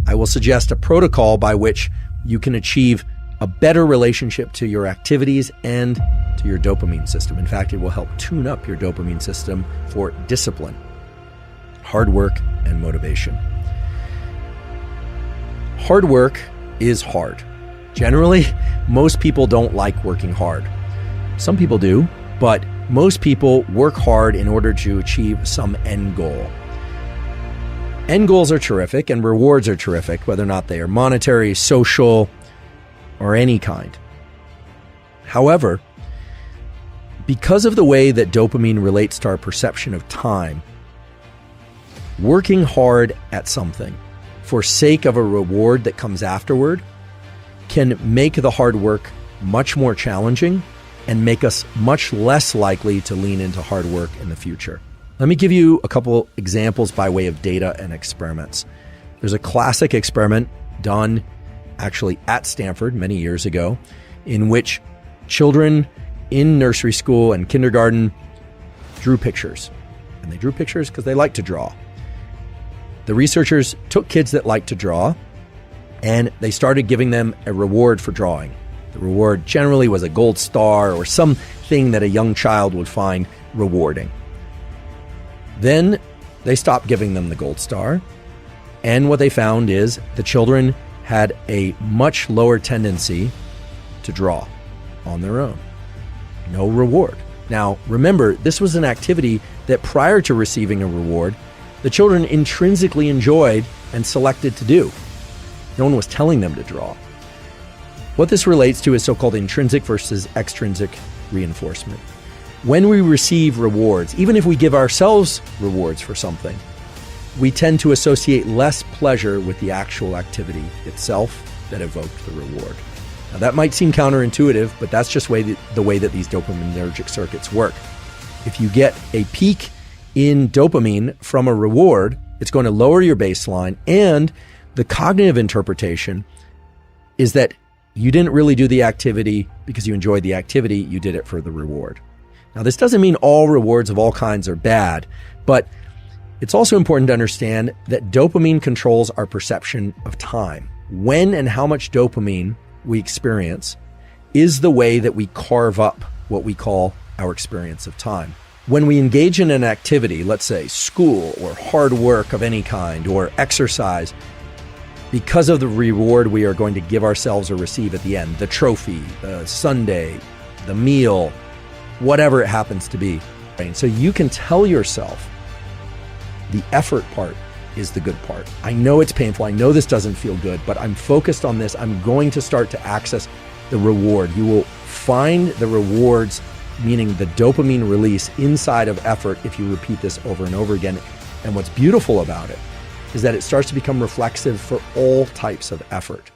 I will suggest a protocol by which you can achieve a better relationship to your activities and to your dopamine system. In fact, it will help tune up your dopamine system for discipline, hard work, and motivation. Hard work is hard. Generally, most people don't like working hard. Some people do, but most people work hard in order to achieve some end goal. End goals are terrific and rewards are terrific, whether or not they are monetary, social, or any kind. However, because of the way that dopamine relates to our perception of time, working hard at something for sake of a reward that comes afterward can make the hard work much more challenging and make us much less likely to lean into hard work in the future. Let me give you a couple examples by way of data and experiments. There's a classic experiment done actually at Stanford many years ago, in which children in nursery school and kindergarten drew pictures. And they drew pictures because they like to draw. The researchers took kids that like to draw and they started giving them a reward for drawing. The reward generally was a gold star or something that a young child would find rewarding. Then they stopped giving them the gold star, and what they found is the children had a much lower tendency to draw on their own. No reward. Now, remember, this was an activity that prior to receiving a reward, the children intrinsically enjoyed and selected to do. No one was telling them to draw. What this relates to is so-called intrinsic versus extrinsic reinforcement. When we receive rewards, even if we give ourselves rewards for something, we tend to associate less pleasure with the actual activity itself that evoked the reward. Now, that might seem counterintuitive, but that's just the way that these dopaminergic circuits work. If you get a peak in dopamine from a reward, it's going to lower your baseline, and the cognitive interpretation is that you didn't really do the activity because you enjoyed the activity, you did it for the reward. Now, this doesn't mean all rewards of all kinds are bad, but it's also important to understand that dopamine controls our perception of time. When and how much dopamine we experience is the way that we carve up what we call our experience of time. When we engage in an activity, let's say school or hard work of any kind or exercise, because of the reward we are going to give ourselves or receive at the end, the trophy, the sundae, the meal, whatever it happens to be. So you can tell yourself the effort part is the good part. I know it's painful. I know this doesn't feel good, but I'm focused on this. I'm going to start to access the reward. You will find the rewards, meaning the dopamine release inside of effort if you repeat this over and over again. And what's beautiful about it is that it starts to become reflexive for all types of effort.